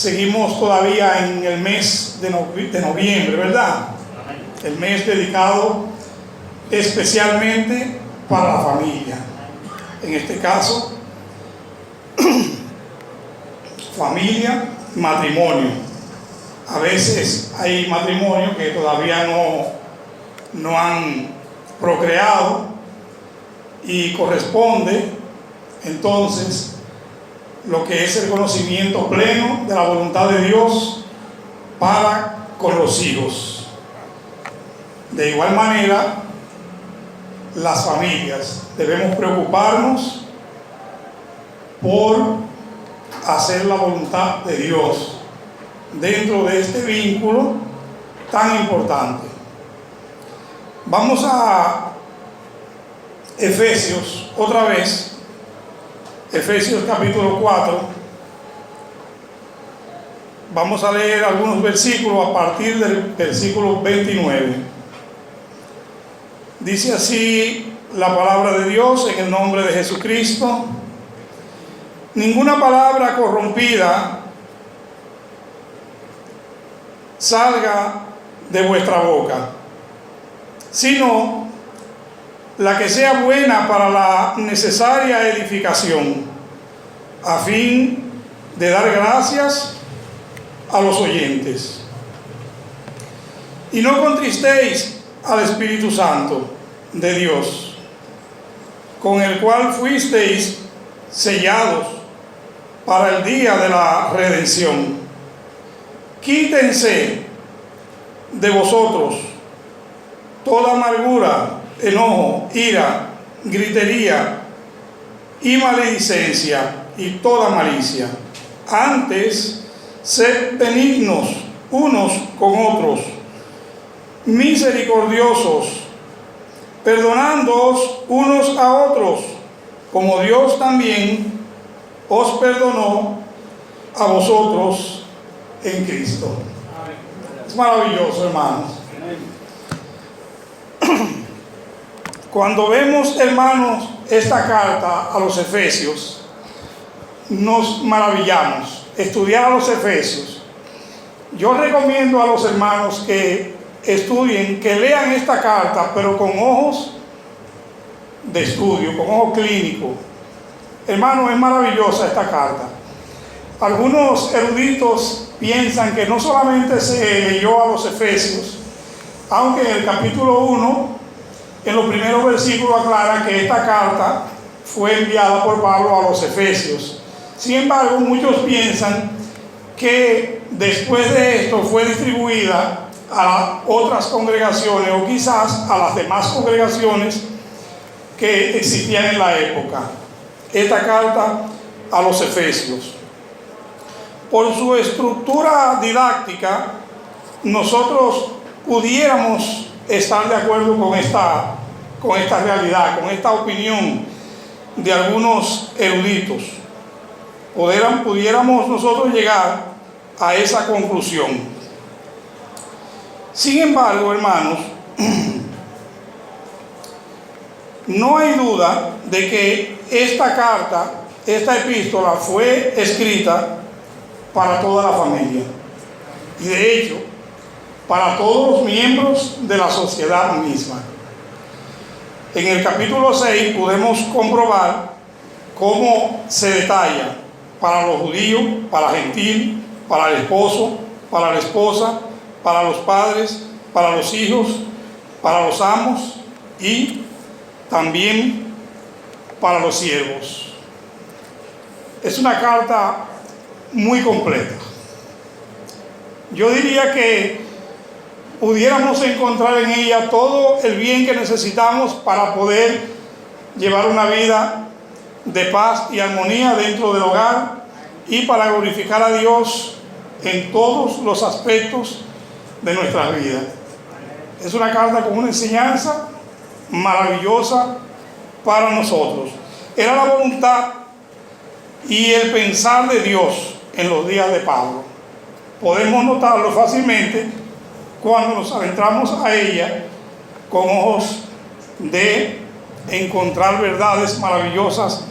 seguimos todavía en el mes de noviembre, ¿verdad? El mes dedicado especialmente para la familia. En este caso, familia, matrimonio. A veces hay matrimonios que todavía no han procreado y corresponde entonces lo que es el conocimiento pleno de la voluntad de Dios para con los hijos. De igual manera, las familias debemos preocuparnos por hacer la voluntad de Dios dentro de este vínculo tan importante. Vamos a Efesios otra vez, Efesios capítulo 4. Vamos a leer algunos versículos a partir del versículo 29. Dice así la palabra de Dios en el nombre de Jesucristo: ninguna palabra corrompida salga de vuestra boca, sino la que sea buena para la necesaria edificación, a fin de dar gracias a los oyentes. Y no contristéis al Espíritu Santo de Dios, con el cual fuisteis sellados para el día de la redención. Quítense de vosotros toda amargura, enojo, ira, gritería y maledicencia y toda malicia. Antes, sed benignos unos con otros, misericordiosos, perdonándoos unos a otros, como Dios también os perdonó a vosotros en Cristo. Es maravilloso, hermanos. Cuando vemos, hermanos, esta carta a los Efesios, nos maravillamos. Estudiar a los Efesios. Yo recomiendo a los hermanos que estudien, que lean esta carta, pero con ojos de estudio, con ojos clínicos. Hermano, es maravillosa esta carta. Algunos eruditos piensan que no solamente se leyó a los Efesios, aunque en el capítulo 1, en los primeros versículos aclara que esta carta fue enviada por Pablo a los Efesios. Sin embargo, muchos piensan que después de esto fue distribuida a otras congregaciones o quizás a las demás congregaciones que existían en la época. Esta carta a los Efesios, por su estructura didáctica, nosotros pudiéramos estar de acuerdo con esta realidad, con esta opinión de algunos eruditos. Pudiéramos nosotros llegar a esa conclusión. Sin embargo, hermanos, no hay duda de que esta carta, esta epístola fue escrita para toda la familia. Y de hecho, para todos los miembros de la sociedad misma. En el capítulo 6 podemos comprobar cómo se detalla para los judíos, para el gentil, para el esposo, para la esposa, para los padres, para los hijos, para los amos y también para los siervos. Es una carta muy completa. Yo diría que pudiéramos encontrar en ella todo el bien que necesitamos para poder llevar una vida de paz y armonía dentro del hogar y para glorificar a Dios en todos los aspectos de nuestras vidas. Es una carta con una enseñanza maravillosa para nosotros. Era la voluntad y el pensar de Dios en los días de Pablo. Podemos notarlo fácilmente cuando nos adentramos a ella con ojos de encontrar verdades maravillosas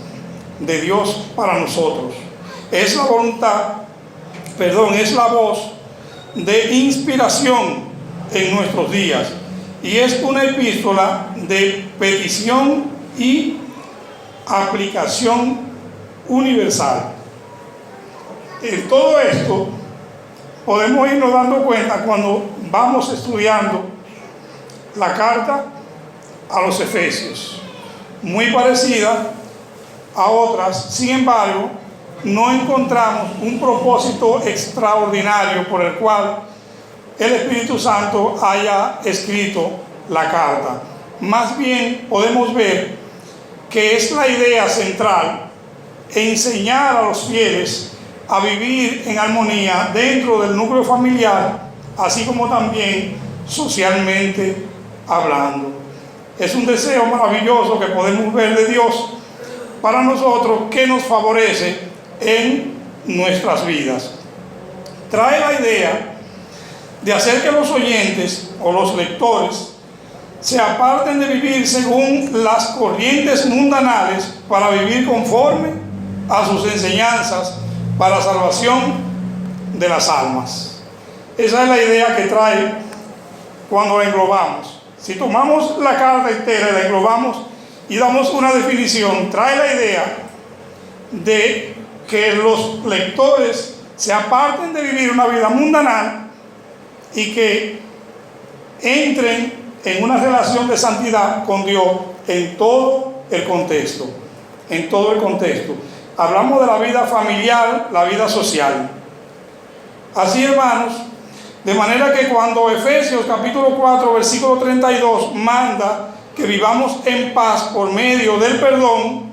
de Dios para nosotros. Es la voluntad es la voz de inspiración en nuestros días, y es una epístola de petición y aplicación universal. En todo esto podemos irnos dando cuenta cuando vamos estudiando la carta a los Efesios, muy parecida a otras. Sin embargo, no encontramos un propósito extraordinario por el cual el Espíritu Santo haya escrito la carta. Más bien podemos ver que es la idea central enseñar a los fieles a vivir en armonía dentro del núcleo familiar, así como también socialmente hablando. Es un deseo maravilloso que podemos ver de Dios para nosotros, que nos favorece en nuestras vidas. Trae la idea de hacer que los oyentes o los lectores se aparten de vivir según las corrientes mundanales para vivir conforme a sus enseñanzas para la salvación de las almas. Esa es la idea que trae cuando la englobamos. Si tomamos la carta entera y la englobamos y damos una definición, trae la idea de que los lectores se aparten de vivir una vida mundanal y que entren en una relación de santidad con Dios en todo el contexto. En todo el contexto. Hablamos de la vida familiar, la vida social. Así, hermanos, de manera que cuando Efesios capítulo 4, versículo 32 manda que vivamos en paz por medio del perdón,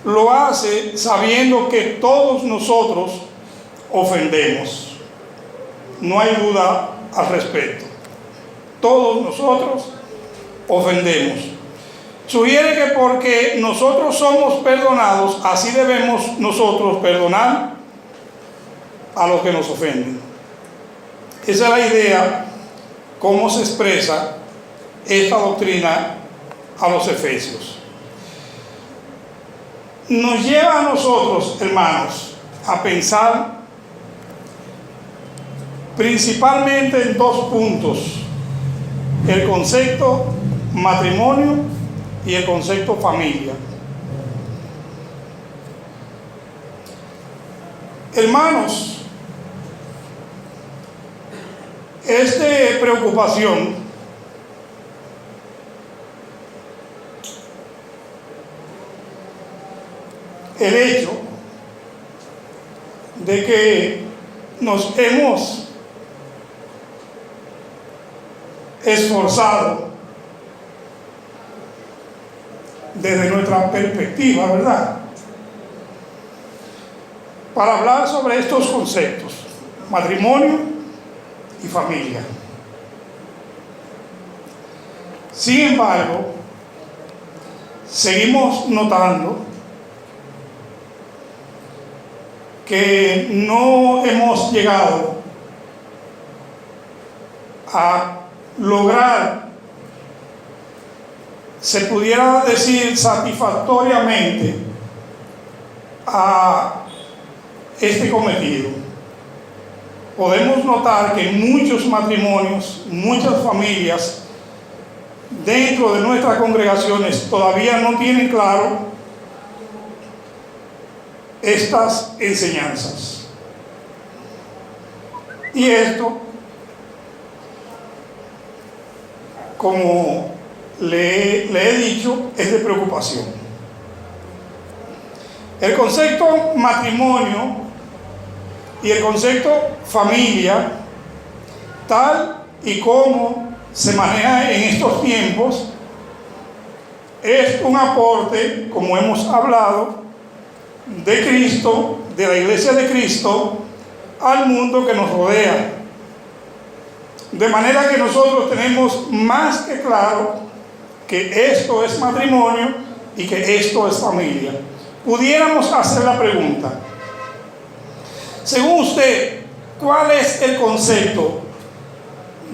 lo hace sabiendo que todos nosotros ofendemos. No hay duda al respecto. Todos nosotros ofendemos. Sugiere que porque nosotros somos perdonados, así debemos nosotros perdonar a los que nos ofenden. Esa es la idea, cómo se expresa esta doctrina a los Efesios. Nos lleva a nosotros, hermanos, a pensar principalmente en dos puntos: el concepto matrimonio y el concepto familia. Hermanos, es de preocupación el hecho de que nos hemos esforzado desde nuestra perspectiva, ¿verdad?, para hablar sobre estos conceptos, matrimonio y familia. Sin embargo, seguimos notando que no hemos llegado a lograr, se pudiera decir satisfactoriamente, a este cometido. Podemos notar que muchos matrimonios, muchas familias dentro de nuestras congregaciones todavía no tienen claro estas enseñanzas. Y esto, como le he dicho, es de preocupación. El concepto matrimonio y el concepto familia, tal y como se maneja en estos tiempos, es un aporte, como hemos hablado, de Cristo, de la Iglesia de Cristo, al mundo que nos rodea. De manera que nosotros tenemos más que claro que esto es matrimonio y que esto es familia. Pudiéramos hacer la pregunta: según usted, ¿cuál es el concepto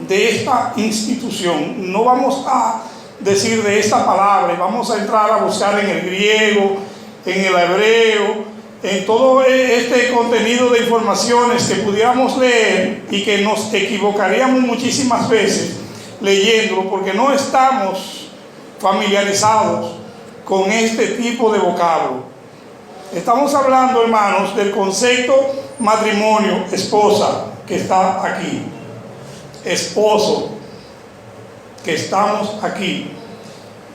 de esta institución? No vamos a decir de esta palabra, y vamos a entrar a buscar en el griego, en el hebreo, en todo este contenido de informaciones que pudiéramos leer y que nos equivocaríamos muchísimas veces leyéndolo porque no estamos familiarizados con este tipo de vocablo. Estamos hablando, hermanos, del concepto matrimonio, esposa, que está aquí, esposo, que estamos aquí.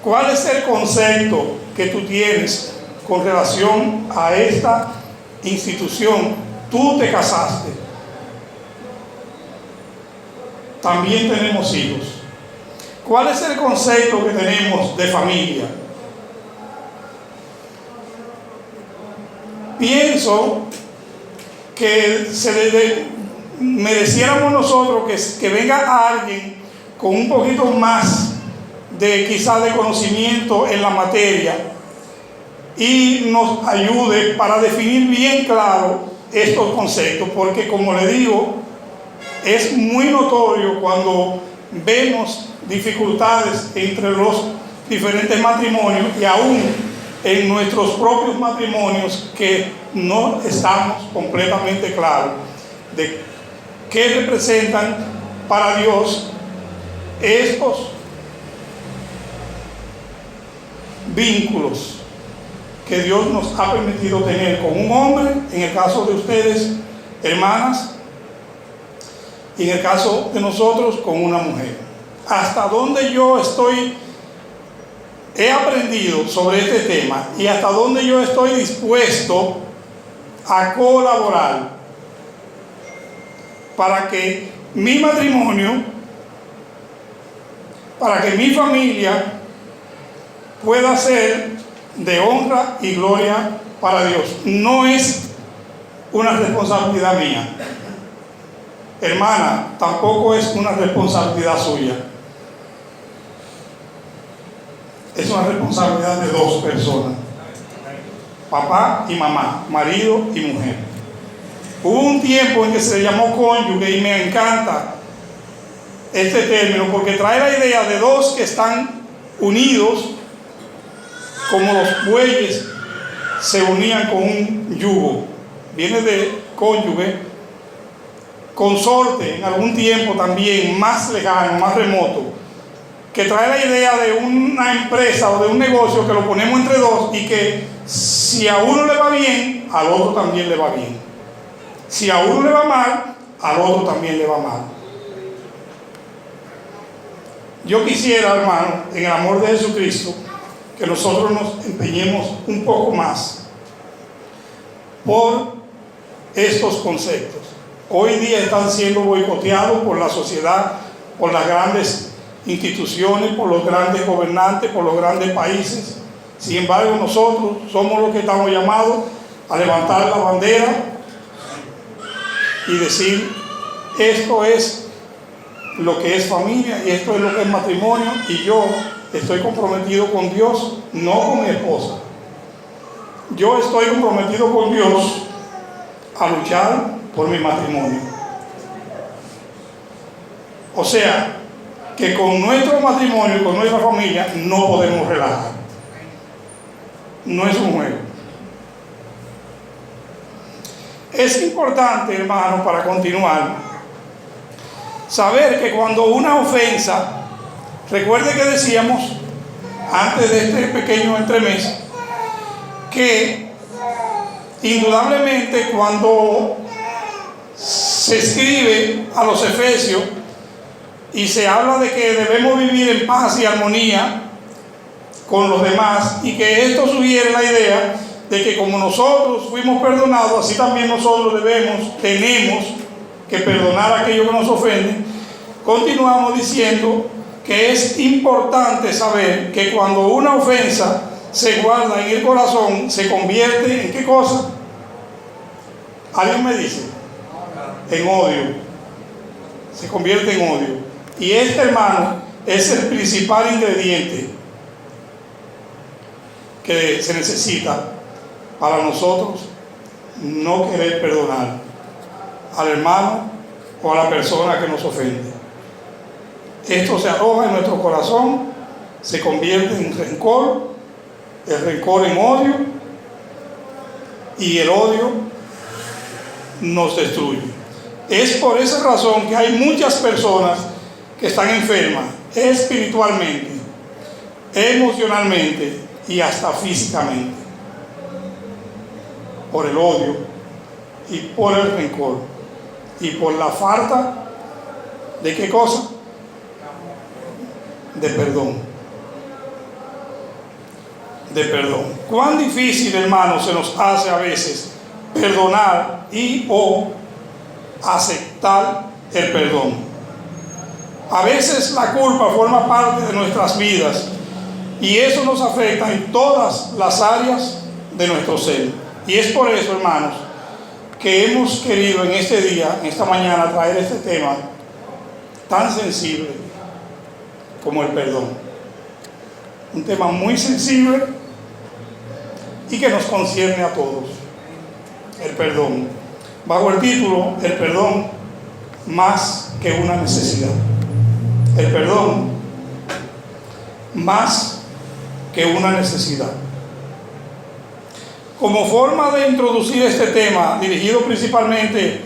¿Cuál es el concepto que tú tienes con relación a esta institución? Tú te casaste. También tenemos hijos. ¿Cuál es el concepto que tenemos de familia? Pienso que mereciéramos nosotros que venga alguien con un poquito más de quizás de conocimiento en la materia y nos ayude para definir bien claro estos conceptos, porque como le digo, es muy notorio cuando vemos dificultades entre los diferentes matrimonios y aún en nuestros propios matrimonios que no estamos completamente claros de qué representan para Dios estos vínculos que Dios nos ha permitido tener con un hombre, en el caso de ustedes, hermanas, y en el caso de nosotros, con una mujer. Hasta donde yo he aprendido sobre este tema y hasta donde yo estoy dispuesto a colaborar para que mi matrimonio, para que mi familia pueda ser de honra y gloria para Dios. No es una responsabilidad mía, hermana, tampoco es una responsabilidad suya. Es una responsabilidad de dos personas, papá y mamá, marido y mujer. Hubo un tiempo en que se le llamó cónyuge y me encanta este término porque trae la idea de dos que están unidos como los bueyes se unían con un yugo. Viene de cónyuge, consorte en algún tiempo también más lejano, más remoto, que trae la idea de una empresa o de un negocio que lo ponemos entre dos y que si a uno le va bien, al otro también le va bien. Si a uno le va mal, al otro también le va mal. Yo quisiera, hermano, en el amor de Jesucristo, que nosotros nos empeñemos un poco más por estos conceptos. Hoy día están siendo boicoteados por la sociedad, por las grandes instituciones, por los grandes gobernantes, por los grandes países. Sin embargo, nosotros somos los que estamos llamados a levantar la bandera y decir, esto es lo que es familia y esto es lo que es matrimonio, y yo estoy comprometido con Dios, no con mi esposa. Yo estoy comprometido con Dios a luchar por mi matrimonio. O sea, que con nuestro matrimonio y con nuestra familia no podemos relajar. No es un juego. Es importante, hermano, para continuar, saber que cuando una ofensa, recuerde que decíamos antes de este pequeño entremés que indudablemente cuando se escribe a los Efesios y se habla de que debemos vivir en paz y armonía con los demás, y que esto sugiere la idea de que como nosotros fuimos perdonados, así también nosotros tenemos que perdonar a aquellos que nos ofenden. Continuamos diciendo que es importante saber que cuando una ofensa se guarda en el corazón, se convierte ¿en qué cosa? ¿Alguien me dice? En odio. Se convierte en odio. Y este, hermano, es el principal ingrediente que se necesita para nosotros no querer perdonar al hermano o a la persona que nos ofende. Esto se arroja en nuestro corazón, se convierte en rencor, el rencor en odio, y el odio nos destruye. Es por esa razón que hay muchas personas que están enfermas espiritualmente, emocionalmente y hasta físicamente, por el odio y por el rencor y por la falta de ¿qué cosa? De perdón. De perdón. Cuán difícil, hermanos, se nos hace a veces perdonar y o aceptar el perdón. A veces la culpa forma parte de nuestras vidas y eso nos afecta en todas las áreas de nuestro ser. Y es por eso, hermanos, que hemos querido en este día, en esta mañana, traer este tema tan sensible como el perdón. Un tema muy sensible y que nos concierne a todos. El perdón. Bajo el título, el perdón más que una necesidad. El perdón más que una necesidad. Como forma de introducir este tema, dirigido principalmente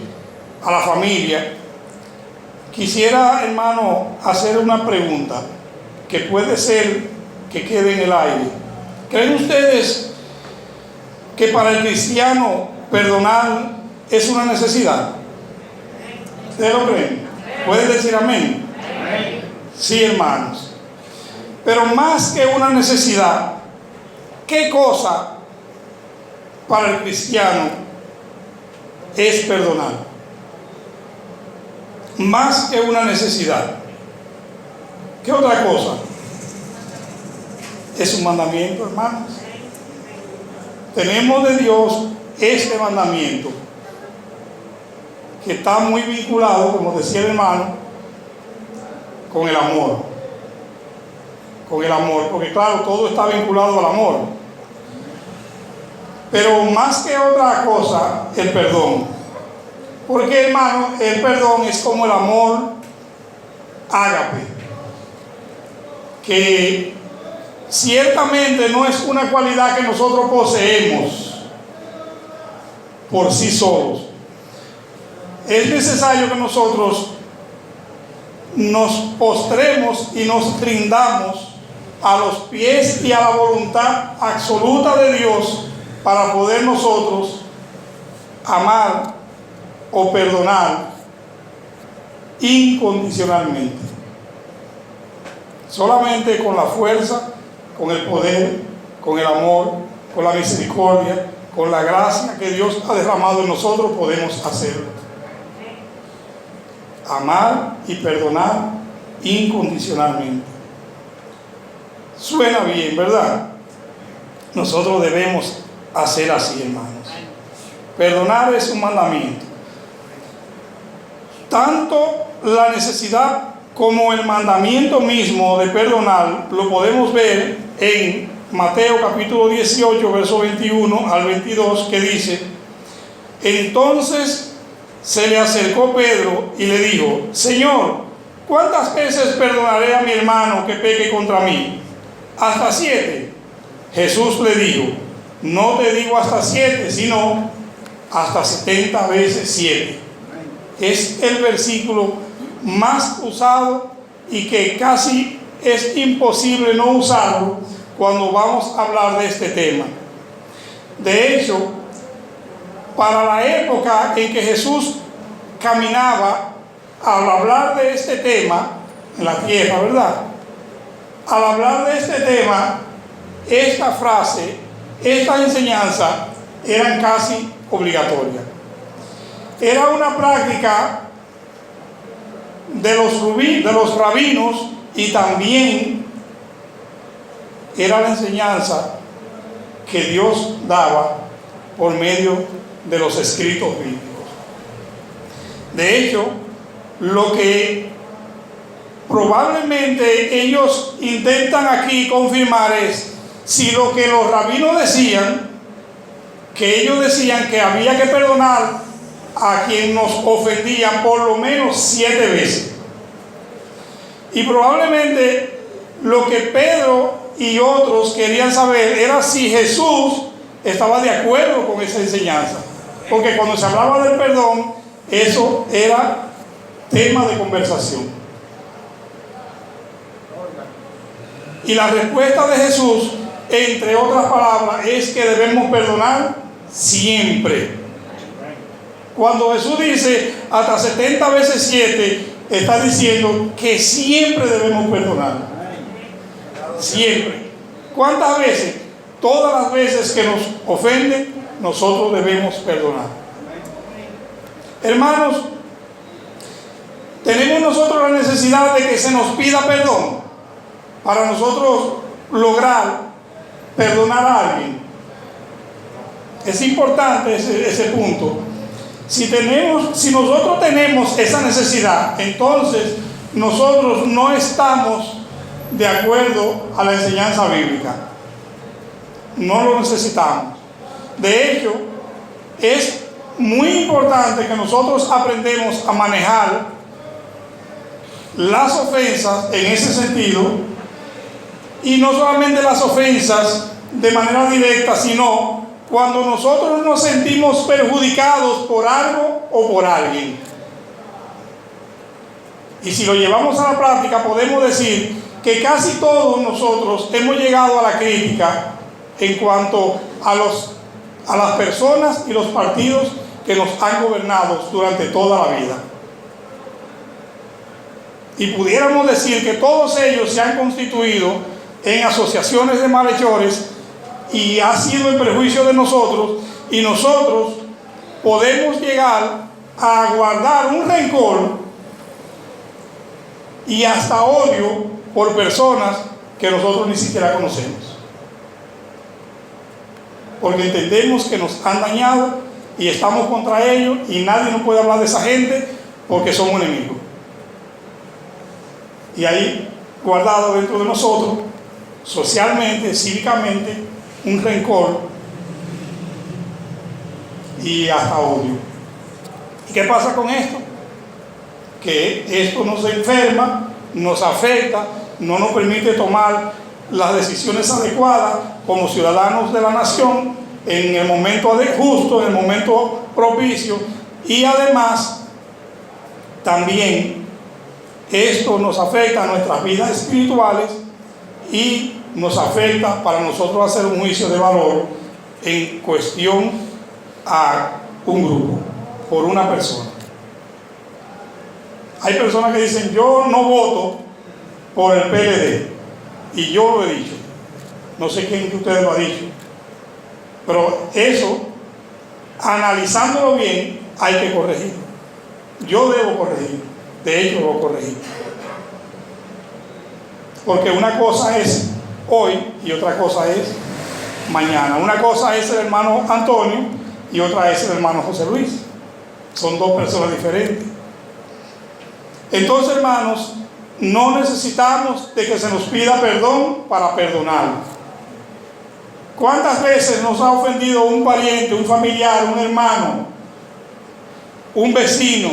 a la familia, quisiera, hermano, hacer una pregunta que puede ser que quede en el aire. ¿Creen ustedes que para el cristiano perdonar es una necesidad? ¿Ustedes lo creen? ¿Pueden decir amén? Sí, hermanos. Pero más que una necesidad, ¿qué cosa para el cristiano es perdonar? Más que una necesidad. ¿Qué otra cosa? Es un mandamiento, hermanos. Tenemos de Dios este mandamiento que está muy vinculado, como decía el hermano, con el amor. Con el amor, porque claro, todo está vinculado al amor. Pero más que otra cosa, el perdón. Porque, hermano, el perdón es como el amor ágape, que ciertamente no es una cualidad que nosotros poseemos por sí solos. Es necesario que nosotros nos postremos y nos rindamos a los pies y a la voluntad absoluta de Dios para poder nosotros amar o perdonar incondicionalmente. Solamente con la fuerza, con el poder, con el amor, con la misericordia, con la gracia que Dios ha derramado en nosotros podemos hacerlo. Amar y perdonar incondicionalmente. Suena bien, ¿verdad? Nosotros debemos hacer así, hermanos. Perdonar es un mandamiento. Tanto la necesidad como el mandamiento mismo de perdonar lo podemos ver en Mateo capítulo 18, verso 21 al 22, que dice: entonces se le acercó Pedro y le dijo: Señor, ¿cuántas veces perdonaré a mi hermano que peque contra mí? ¿Hasta 7? Jesús le dijo: no te digo hasta 7, sino hasta 70 veces 7. Es el versículo más usado y que casi es imposible no usarlo cuando vamos a hablar de este tema. De hecho, para la época en que Jesús caminaba, al hablar de este tema en la tierra, ¿verdad? Al hablar de este tema, esta frase, esta enseñanza eran casi obligatorias. Era una práctica de los rabinos y también era la enseñanza que Dios daba por medio de los escritos bíblicos. De hecho, lo que probablemente ellos intentan aquí confirmar es si lo que los rabinos decían, que ellos decían que había que perdonar a quien nos ofendían por lo menos 7 veces. Y probablemente lo que Pedro y otros querían saber era si Jesús estaba de acuerdo con esa enseñanza, porque cuando se hablaba del perdón, eso era tema de conversación. Y la respuesta de Jesús, entre otras palabras, es que debemos perdonar siempre. Cuando Jesús dice hasta 70 veces 7, está diciendo que siempre debemos perdonar. Siempre. ¿Cuántas veces? Todas las veces que nos ofenden, nosotros debemos perdonar. Hermanos, tenemos nosotros la necesidad de que se nos pida perdón para nosotros lograr perdonar a alguien. Es importante ese punto. Si nosotros tenemos esa necesidad, entonces nosotros no estamos de acuerdo a la enseñanza bíblica. No lo necesitamos. De hecho, es muy importante que nosotros aprendamos a manejar las ofensas en ese sentido, y no solamente las ofensas de manera directa, sino cuando nosotros nos sentimos perjudicados por algo o por alguien. Y si lo llevamos a la práctica, podemos decir que casi todos nosotros hemos llegado a la crítica en cuanto a las personas y los partidos que nos han gobernado durante toda la vida. Y pudiéramos decir que todos ellos se han constituido en asociaciones de malhechores y ha sido en perjuicio de nosotros, y nosotros podemos llegar a guardar un rencor y hasta odio por personas que nosotros ni siquiera conocemos, porque entendemos que nos han dañado y estamos contra ellos, y nadie nos puede hablar de esa gente porque somos enemigos. Y ahí guardado dentro de nosotros, socialmente, cívicamente, un rencor y hasta odio. ¿Y qué pasa con esto? Que esto nos enferma, nos afecta, no nos permite tomar las decisiones adecuadas como ciudadanos de la nación en el momento justo, en el momento propicio, y además también esto nos afecta a nuestras vidas espirituales y nos afecta para nosotros hacer un juicio de valor en cuestión a un grupo, por una persona. Hay personas que dicen: yo no voto por el PLD, y yo lo he dicho. No sé quién de ustedes lo ha dicho, pero eso, analizándolo bien, hay que corregirlo. Yo debo corregirlo, de hecho lo corregí, porque una cosa es hoy y otra cosa es mañana. Una cosa es el hermano Antonio y otra es el hermano José Luis. Son dos personas diferentes. Entonces, hermanos, no necesitamos de que se nos pida perdón para perdonar. ¿Cuántas veces nos ha ofendido un pariente, un familiar, un hermano, un vecino,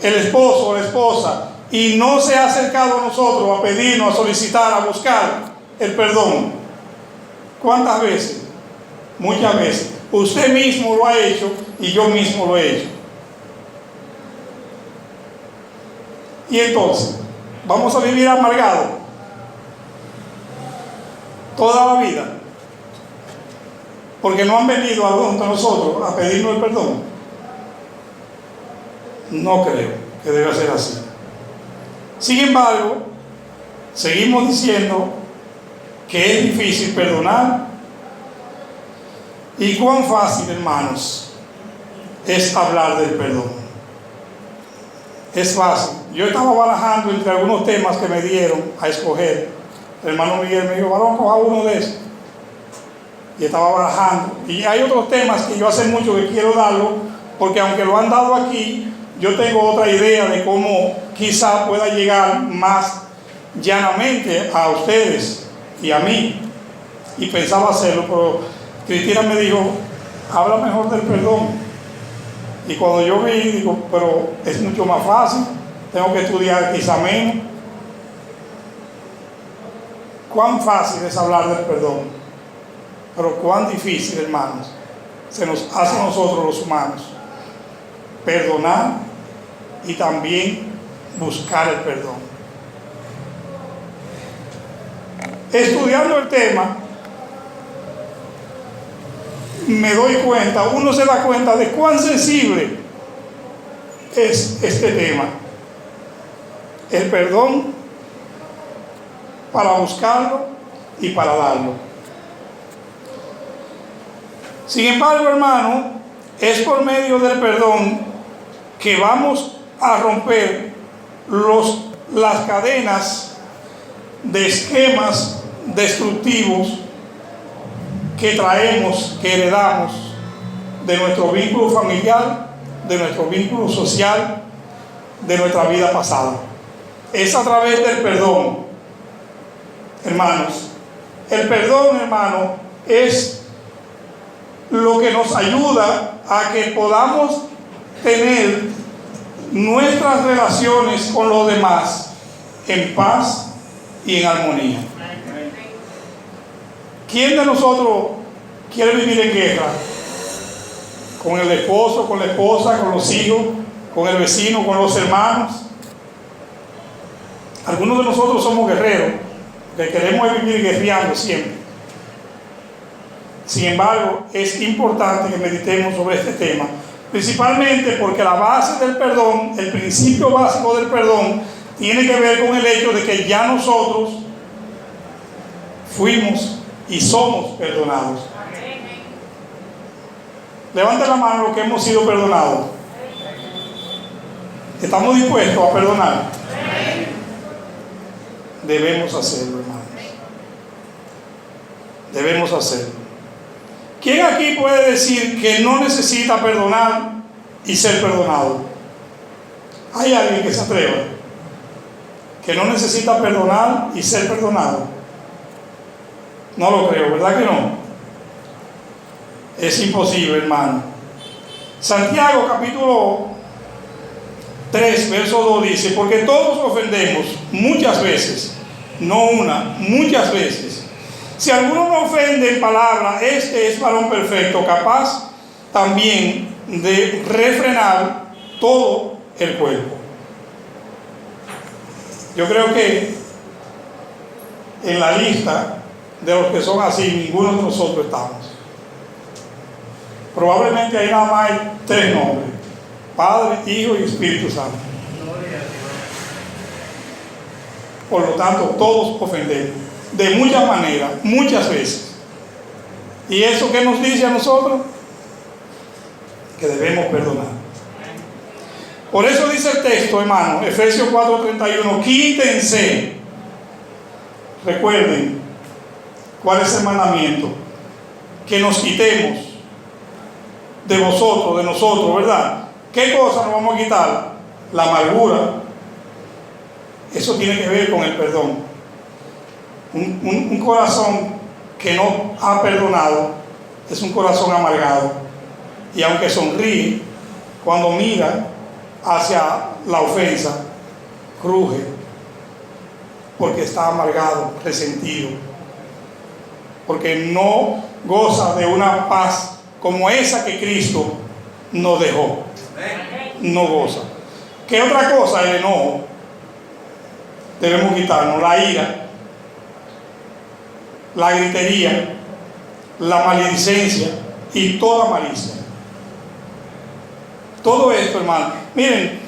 el esposo o la esposa, y no se ha acercado a nosotros a pedirnos, a solicitar, a buscar el perdón? ¿Cuántas veces? Muchas veces. Usted mismo lo ha hecho y yo mismo lo he hecho. Y entonces, ¿vamos a vivir amargados toda la vida? Porque no han venido a nosotros a pedirnos el perdón. No creo que deba ser así. Sin embargo, seguimos diciendo que es difícil perdonar. Y cuán fácil, hermanos, es hablar del perdón. Es fácil. Yo estaba barajando entre algunos temas que me dieron a escoger. El hermano Miguel me dijo: varón, coja uno de esos. Y estaba barajando. Y hay otros temas que yo hace mucho que quiero darlo, porque aunque lo han dado aquí, yo tengo otra idea de cómo quizá pueda llegar más llanamente a ustedes y a mí. Y pensaba hacerlo, pero Cristina me dijo: habla mejor del perdón. Y cuando yo vi, digo: pero es mucho más fácil, tengo que estudiar quizá menos. ¿Cuán fácil es hablar del perdón? Pero cuán difícil, hermanos, se nos hace a nosotros los humanos perdonar y también buscar el perdón. Estudiando el tema, me doy cuenta, uno se da cuenta de cuán sensible es este tema. El perdón, para buscarlo y para darlo. Sin embargo, hermano, es por medio del perdón que vamos a romper las cadenas de esquemas destructivos que traemos, que heredamos de nuestro vínculo familiar, de nuestro vínculo social, de nuestra vida pasada. Es a través del perdón, hermanos. El perdón, hermano, es lo que nos ayuda a que podamos tener nuestras relaciones con los demás en paz y en armonía. ¿Quién de nosotros quiere vivir en guerra? Con el esposo, con la esposa, con los hijos, con el vecino, con los hermanos. Algunos de nosotros somos guerreros, que queremos vivir guerreando siempre. Sin embargo, es importante que meditemos sobre este tema, principalmente porque la base del perdón, el principio básico del perdón, tiene que ver con el hecho de que ya nosotros fuimos y somos perdonados. Levanten la mano los que hemos sido perdonados. ¿Estamos dispuestos a perdonar? Debemos hacerlo, hermanos. Debemos hacerlo. ¿Quién aquí puede decir que no necesita perdonar y ser perdonado? ¿Hay alguien que se atreva? Que no necesita perdonar y ser perdonado. No lo creo, ¿verdad que no? Es imposible, hermano. Santiago capítulo 3, verso 2 dice: porque todos ofendemos muchas veces, no una, muchas veces. Si alguno no ofende en palabra, este es varón perfecto, capaz también de refrenar todo el cuerpo. Yo creo que en la lista de los que son así, ninguno de nosotros estamos. Probablemente ahí nada más hay 3 nombres: Padre, Hijo y Espíritu Santo. Por lo tanto, todos ofendemos de muchas maneras, muchas veces. ¿Y eso qué nos dice a nosotros? Que debemos perdonar. Por eso dice el texto, hermano, Efesios 4:31: quítense. Recuerden cuál es el mandamiento: que nos quitemos de vosotros, de nosotros, ¿verdad? ¿Qué cosa nos vamos a quitar? La amargura. Eso tiene que ver con el perdón. Un corazón que no ha perdonado es un corazón amargado, y aunque sonríe, cuando mira hacia la ofensa, cruje, porque está amargado, resentido, porque no goza de una paz como esa que Cristo nos dejó. No goza. ¿Qué otra cosa? El enojo. Debemos quitarnos la ira, la gritería, la maledicencia y toda malicia. Todo esto, hermano, miren,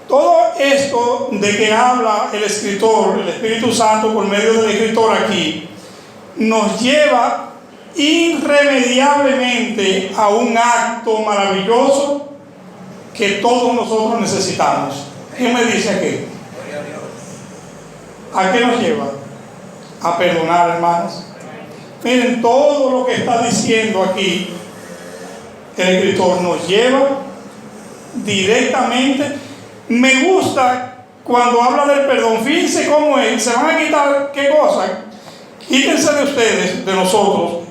todo esto de que habla el escritor, el Espíritu Santo por medio del escritor aquí, nos lleva irremediablemente a un acto maravilloso que todos nosotros necesitamos. ¿Quién me dice aquí? ¿A qué nos lleva? A perdonar, hermanos. Miren, todo lo que está diciendo aquí el escritor nos lleva directamente. Me gusta cuando habla del perdón. Fíjense cómo es. Se van a quitar, ¿qué cosa? Quítense de ustedes, de nosotros,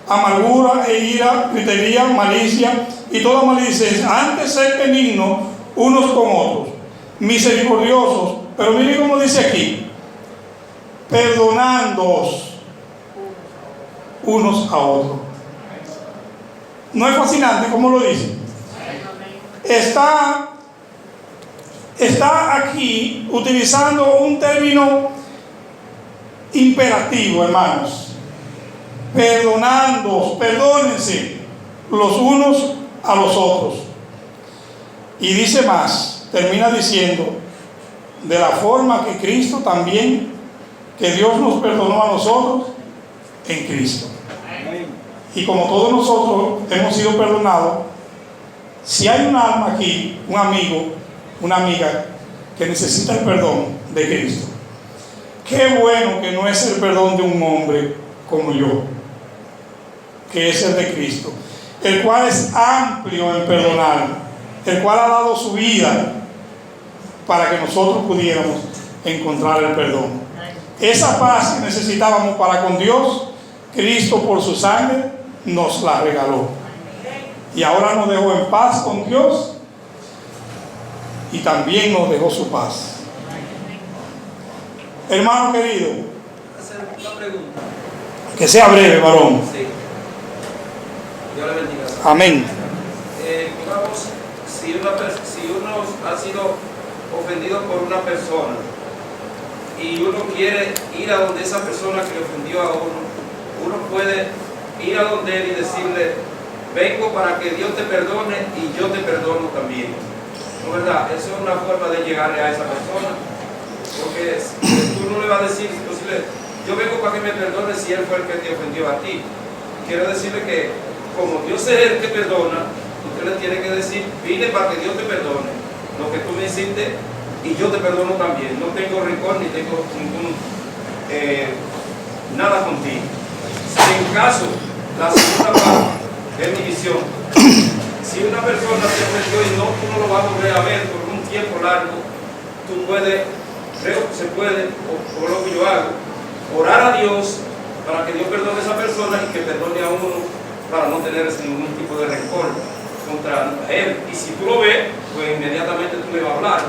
amargura e ira, gritería, malicia y toda maledicencia. Antes ser benignos unos con otros, misericordiosos. Pero miren cómo dice aquí: perdonándoos unos a otros. ¿No es fascinante cómo lo dice? Está aquí utilizando un término imperativo, hermanos. Perdonando, perdónense los unos a los otros. Y dice más, termina diciendo, de la forma que Cristo también, que Dios nos perdonó a nosotros en Cristo. Y como todos nosotros hemos sido perdonados, si hay un alma aquí, un amigo, una amiga que necesita el perdón de Cristo, qué bueno que no es el perdón de un hombre como yo, que es el de Cristo, el cual es amplio en perdonar, el cual ha dado su vida para que nosotros pudiéramos encontrar el perdón. Esa paz que necesitábamos para con Dios, Cristo por su sangre nos la regaló. Y ahora nos dejó en paz con Dios y también nos dejó su paz. Hermano querido, hacer una pregunta. Que sea breve, varón. Sí. Dios le bendiga. Amén. Digamos, si uno ha sido ofendido por una persona y uno quiere ir a donde esa persona que ofendió a uno puede ir a donde él y decirle: vengo para que Dios te perdone y yo te perdono también. ¿No es verdad? Eso es una forma de llegarle a esa persona. Porque tú no le vas a decir, yo vengo para que me perdone si él fue el que te ofendió a ti. Quiero decirle que como Dios es el que perdona, usted le tiene que decir: vine para que Dios te perdone lo que tú me hiciste y yo te perdono también. No tengo rencor ni tengo nada contigo. Si en caso, la segunda parte de mi visión, si una persona te ofendió y tú no lo vas a volver a ver por un tiempo largo, tú puedes, creo que se puede, o lo que yo hago, orar a Dios para que Dios perdone a esa persona y que perdone a uno para no tener ningún tipo de rencor contra él. Y si tú lo ves, pues inmediatamente tú le vas a hablar,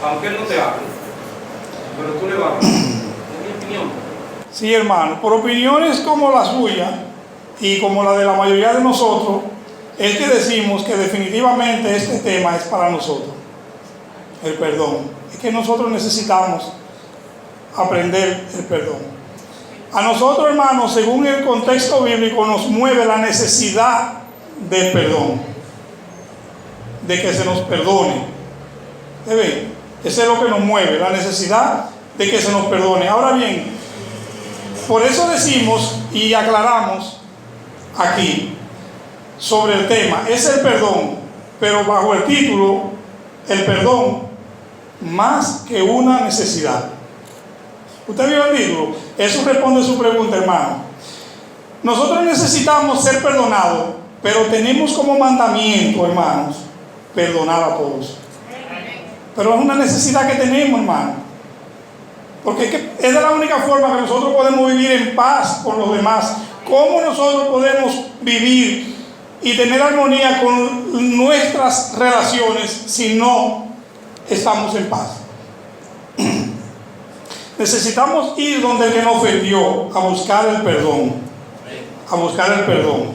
aunque él no te hable, pero tú le vas a hablar. Es mi opinión. Sí, hermano, por opiniones como la suya y como la de la mayoría de nosotros, es que decimos que definitivamente este tema es para nosotros, el perdón. Es que nosotros necesitamos aprender el perdón. A nosotros, hermanos, según el contexto bíblico, nos mueve la necesidad de perdón, de que se nos perdone. ¿Ven? Eso es lo que nos mueve, la necesidad de que se nos perdone. Ahora bien, por eso decimos y aclaramos aquí sobre el tema, es el perdón, pero bajo el título, el perdón más que una necesidad. ¿Usted vio el título? Eso responde a su pregunta, hermano. Nosotros necesitamos ser perdonados, pero tenemos como mandamiento, hermanos, perdonar a todos. Pero es una necesidad que tenemos, hermano, porque es de la única forma que nosotros podemos vivir en paz con los demás. ¿Cómo nosotros podemos vivir y tener armonía con nuestras relaciones si no estamos en paz? Necesitamos ir donde el que nos ofendió a buscar el perdón. A buscar el perdón.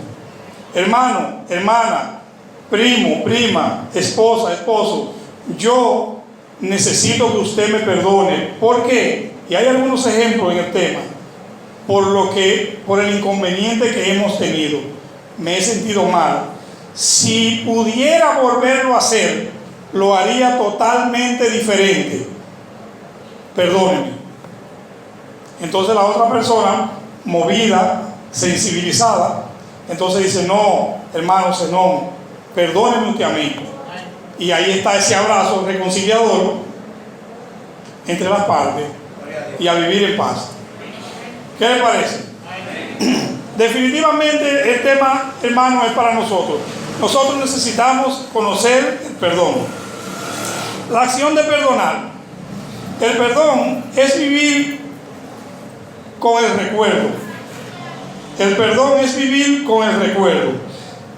Hermano, hermana, primo, prima, esposa, esposo, yo necesito que usted me perdone. ¿Por qué? Y hay algunos ejemplos en el tema. Por el inconveniente que hemos tenido. Me he sentido mal. Si pudiera volverlo a hacer, lo haría totalmente diferente. Perdóneme. Entonces la otra persona, movida, sensibilizada, entonces dice: no, hermano Zenón, perdóneme usted a mí. Y ahí está ese abrazo reconciliador entre las partes y a vivir en paz. ¿Qué le parece? Definitivamente el tema, hermano, es para nosotros. Nosotros necesitamos conocer el perdón. La acción de perdonar. El perdón es vivir con el recuerdo. El perdón es vivir con el recuerdo.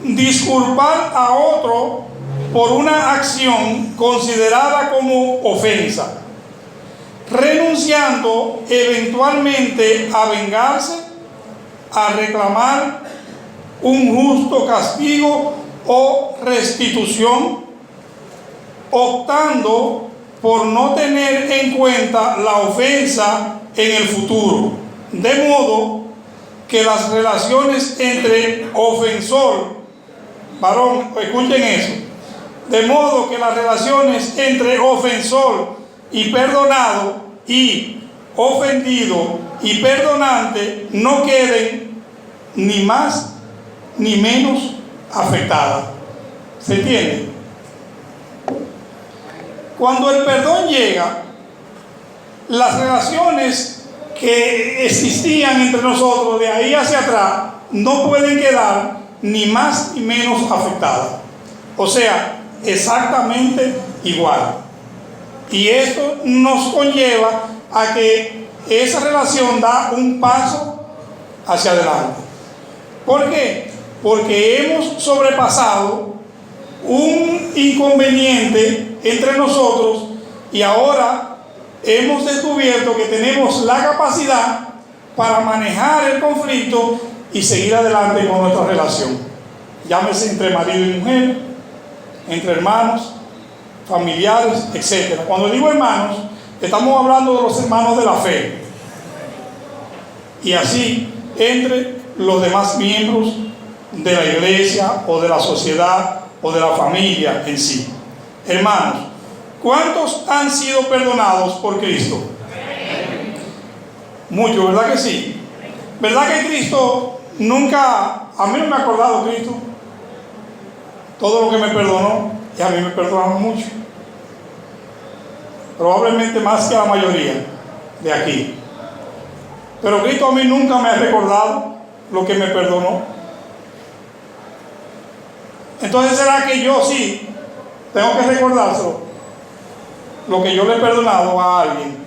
Disculpar a otro por una acción considerada como ofensa, renunciando eventualmente a vengarse, a reclamar un justo castigo o restitución, optando por no tener en cuenta la ofensa en el futuro, de modo que las relaciones entre ofensor, varón, escuchen eso, de modo que las relaciones entre ofensor y perdonado y ofendido y perdonante no queden ni más ni menos afectadas. ¿Se entiende? Cuando el perdón llega, las relaciones que existían entre nosotros de ahí hacia atrás no pueden quedar ni más ni menos afectadas. O sea, exactamente igual. Y esto nos conlleva a que esa relación da un paso hacia adelante. ¿Por qué? Porque hemos sobrepasado un inconveniente entre nosotros y ahora hemos descubierto que tenemos la capacidad para manejar el conflicto y seguir adelante con nuestra relación. Llámese entre marido y mujer, entre hermanos, familiares, etc. Cuando digo hermanos, estamos hablando de los hermanos de la fe. Y así entre los demás miembros de la iglesia o de la sociedad o de la familia en sí. Hermanos, ¿cuántos han sido perdonados por Cristo? Muchos, ¿verdad que sí? ¿Verdad que Cristo nunca, a mí no me ha acordado Cristo todo lo que me perdonó, y a mí me perdonaron mucho? Probablemente más que a la mayoría de aquí. Pero Cristo a mí nunca me ha recordado lo que me perdonó. Entonces, ¿será que yo sí tengo que recordárselo, lo que yo le he perdonado a alguien?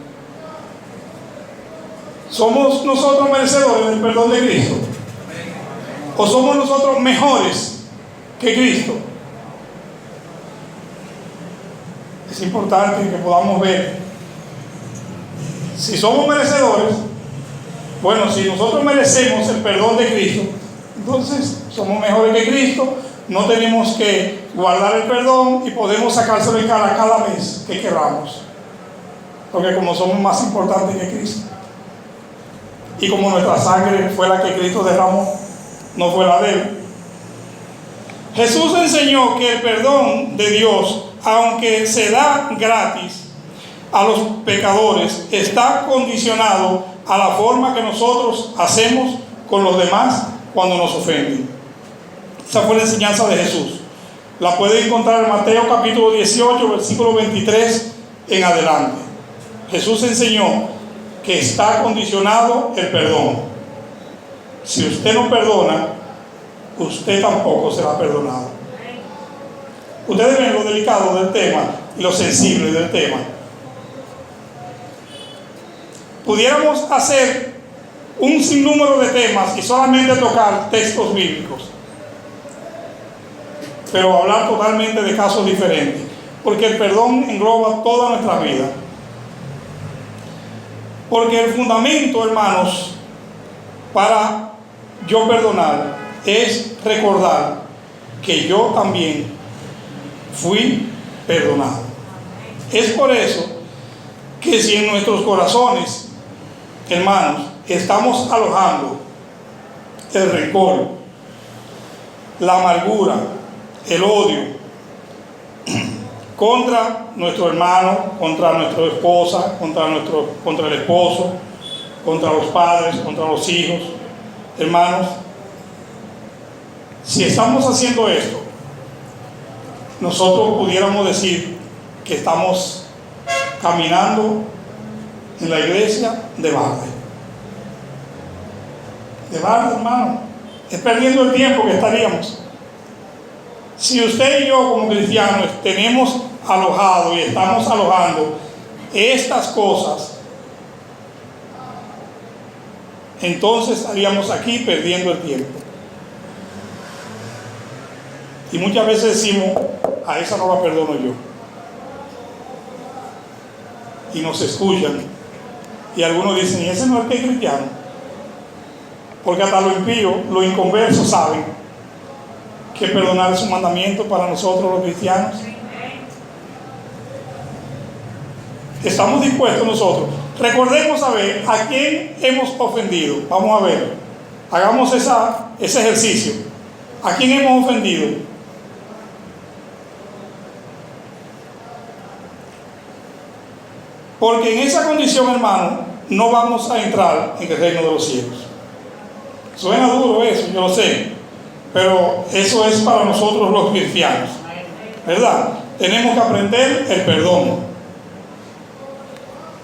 ¿Somos nosotros merecedores del perdón de Cristo? ¿O somos nosotros mejores que Cristo? Es importante que podamos ver si somos merecedores. Bueno, si nosotros merecemos el perdón de Cristo, entonces somos mejores que Cristo. No tenemos que guardar el perdón y podemos sacárselo en cara cada vez que queramos, porque como somos más importantes que Cristo y como nuestra sangre fue la que Cristo derramó, no fue la de él. Jesús enseñó que el perdón de Dios, aunque se da gratis a los pecadores, está condicionado a la forma que nosotros hacemos con los demás cuando nos ofenden. Esa fue la enseñanza de Jesús. La puede encontrar en Mateo capítulo 18, versículo 23 en adelante. Jesús enseñó que está condicionado el perdón. Si usted no perdona, usted tampoco será perdonado. Ustedes ven lo delicado del tema y lo sensible del tema. Pudiéramos hacer un sinnúmero de temas y solamente tocar textos bíblicos, pero hablar totalmente de casos diferentes, porque el perdón engloba toda nuestra vida. Porque el fundamento, hermanos, para yo perdonar es recordar que yo también fui perdonado. Es por eso que si en nuestros corazones, hermanos, estamos alojando el rencor, la amargura, el odio contra nuestro hermano, contra nuestra esposa, contra el esposo, contra los padres, contra los hijos, hermanos, si estamos haciendo esto, nosotros pudiéramos decir que estamos caminando en la iglesia de balde. De balde, hermano. Es perdiendo el tiempo que estaríamos. Si usted y yo como cristianos tenemos alojado y estamos alojando estas cosas, entonces estaríamos aquí perdiendo el tiempo. Y muchas veces decimos, a esa no la perdono yo. Y nos escuchan. Y algunos dicen, y ese no es que es cristiano. Porque hasta los impíos, los inconversos saben que perdonar es un mandamiento para nosotros los cristianos. Estamos dispuestos nosotros. Recordemos a ver a quién hemos ofendido. Vamos a ver. Hagamos ese ejercicio. ¿A quién hemos ofendido? Porque en esa condición, hermano, no vamos a entrar en el reino de los cielos. Suena duro eso, yo lo sé, pero eso es para nosotros los cristianos, ¿verdad? Tenemos que aprender el perdón.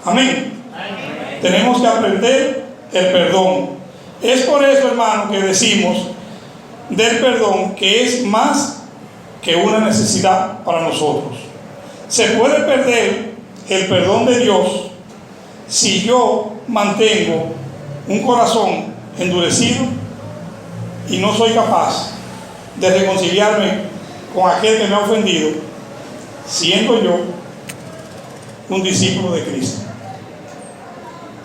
Amén. Tenemos que aprender el perdón. Es por eso, hermano, que decimos del perdón que es más que una necesidad para nosotros. Se puede perder el perdón de Dios si yo mantengo un corazón endurecido y no soy capaz de reconciliarme con aquel que me ha ofendido, siendo yo un discípulo de Cristo.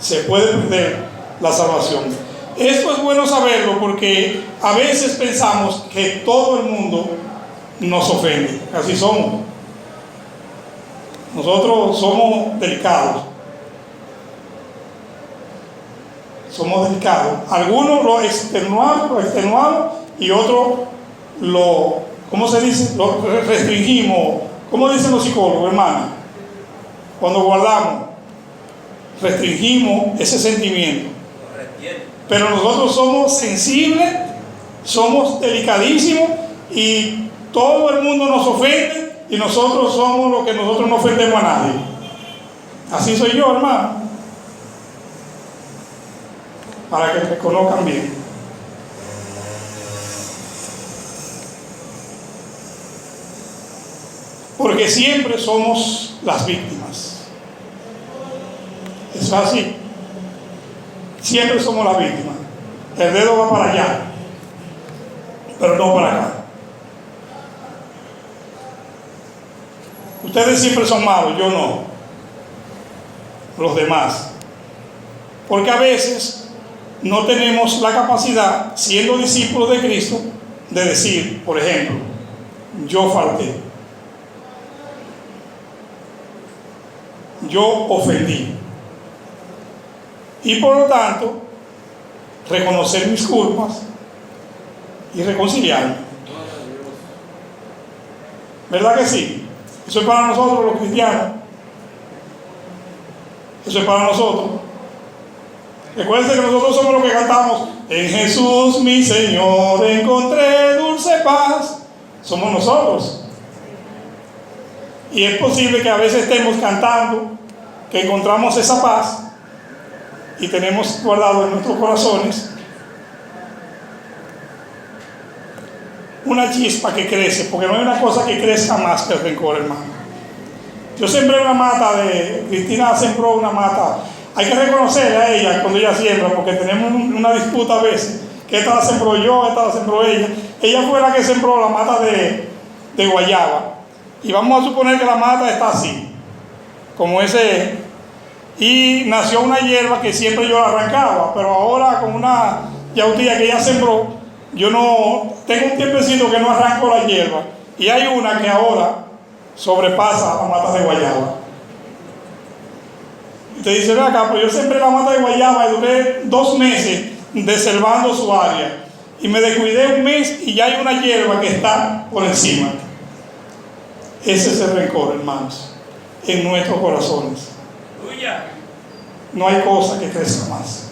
Se puede perder la salvación. Esto es bueno saberlo porque a veces pensamos que todo el mundo nos ofende. Así somos. Nosotros somos delicados. Somos delicados. Algunos lo extenuamos y otros ¿cómo se dice? Lo restringimos. ¿Cómo dicen los psicólogos, hermano? Cuando guardamos, restringimos ese sentimiento. Pero nosotros somos sensibles, somos delicadísimos y todo el mundo nos ofende. Y nosotros somos los que nosotros no ofendemos a nadie. Así soy yo, hermano. Para que me conozcan bien. Porque siempre somos las víctimas. Es así. Siempre somos las víctimas. El dedo va para allá, pero no para acá. Ustedes siempre son malos, yo no. Los demás. Porque a veces no tenemos la capacidad, siendo discípulos de Cristo, de decir, por ejemplo, yo falté. Yo ofendí. Y por lo tanto, reconocer mis culpas y reconciliarme. ¿Verdad que sí? Eso es para nosotros los cristianos. Eso es para nosotros. Recuerden que nosotros somos los que cantamos: en Jesús mi Señor encontré dulce paz. Somos nosotros. Y es posible que a veces estemos cantando que encontramos esa paz y tenemos guardado en nuestros corazones una chispa que crece, porque no hay una cosa que crezca más que el rencor, hermano. Yo sembré una mata Cristina sembró una mata. Hay que reconocerle a ella cuando ella siembra, porque tenemos una disputa a veces, que esta la sembró yo, esta la sembró ella. Ella fue la que sembró la mata de guayaba. Y vamos a suponer que la mata está así, como ese, y nació una hierba que siempre yo la arrancaba, pero ahora con una yautía que ella sembró, yo no, tengo un tiempecito que no arranco la hierba, y hay una que ahora sobrepasa la mata de guayaba. Y te dice, ve acá, pero yo sembré la mata de guayaba y duré 2 meses deselvando su área, y me descuidé 1 mes y ya hay una hierba que está por encima. Ese es el rencor, hermanos, en nuestros corazones. No hay cosa que crezca más.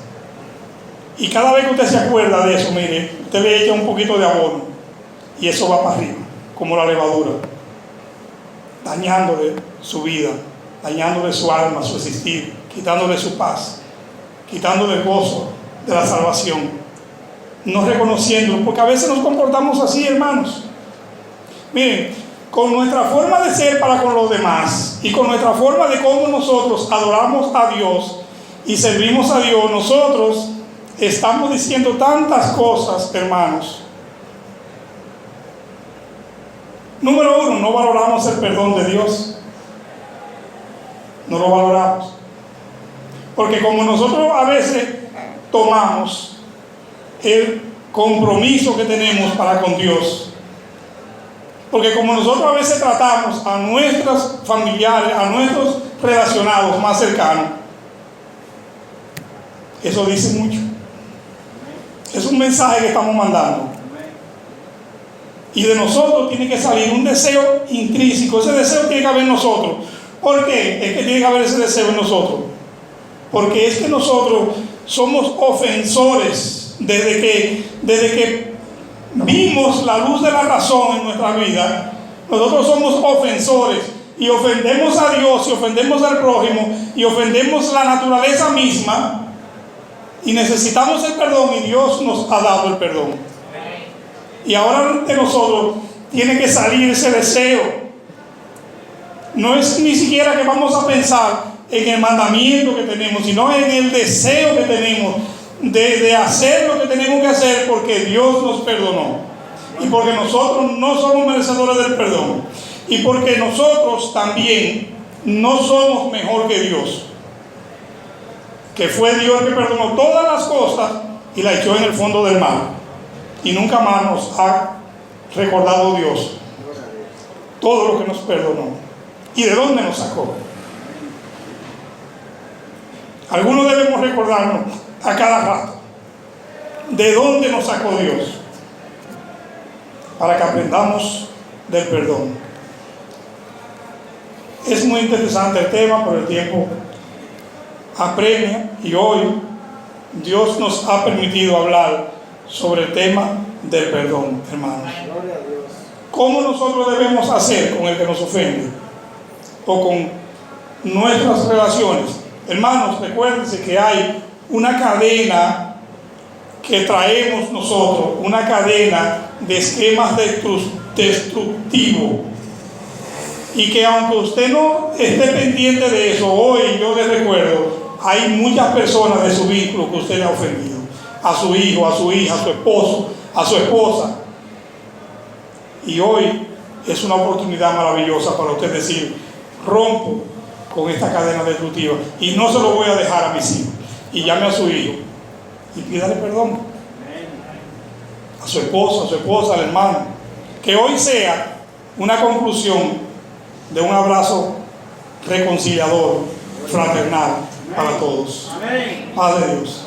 Y cada vez que usted se acuerda de eso, mire, usted le echa un poquito de abono y eso va para arriba, como la levadura, dañándole su vida, dañándole su alma, su existir, quitándole su paz, quitándole el gozo de la salvación, no reconociéndolo, porque a veces nos comportamos así, hermanos. Miren, con nuestra forma de ser para con los demás y con nuestra forma de cómo nosotros adoramos a Dios y servimos a Dios, nosotros estamos diciendo tantas cosas, hermanos. Número 1, no valoramos el perdón de Dios. No lo valoramos. Porque como nosotros a veces tomamos el compromiso que tenemos para con Dios Porque como nosotros a veces tratamos a nuestros familiares, a nuestros relacionados más cercanos, eso dice mucho. Es un mensaje que estamos mandando. Y de nosotros tiene que salir un deseo intrínseco. Ese deseo tiene que haber en nosotros. ¿Por qué? Es que tiene que haber ese deseo en nosotros. Porque es que nosotros somos ofensores desde que vimos la luz de la razón en nuestra vida. Nosotros somos ofensores y ofendemos a Dios y ofendemos al prójimo y ofendemos la naturaleza misma, y necesitamos el perdón, y Dios nos ha dado el perdón. Y ahora de nosotros tiene que salir ese deseo. No es ni siquiera que vamos a pensar en el mandamiento que tenemos, sino en el deseo que tenemos de hacer lo que tenemos que hacer, porque Dios nos perdonó y porque nosotros no somos merecedores del perdón, y porque nosotros también no somos mejor que Dios, que fue Dios el que perdonó todas las cosas y la echó en el fondo del mar, y nunca más nos ha recordado Dios todo lo que nos perdonó y de dónde nos sacó. Algunos debemos recordarnos a cada rato de dónde nos sacó Dios, para que aprendamos del perdón. Es muy interesante el tema, pero el tiempo apremia, y hoy Dios nos ha permitido hablar sobre el tema del perdón, hermanos. ¿Cómo nosotros debemos hacer con el que nos ofende o con nuestras relaciones? Hermanos, recuérdense que hay una cadena que traemos nosotros, una cadena de esquemas destructivos, y que aunque usted no esté pendiente de eso, hoy yo les recuerdo, hay muchas personas de su vínculo que usted le ha ofendido: a su hijo, a su hija, a su esposo, a su esposa. Y hoy es una oportunidad maravillosa para usted decir: rompo con esta cadena destructiva y no se lo voy a dejar a mis hijos. Y llame a su hijo y pídale perdón. A su esposo, a su esposa, al hermano. Que hoy sea una conclusión de un abrazo reconciliador, fraternal para todos. Padre Dios.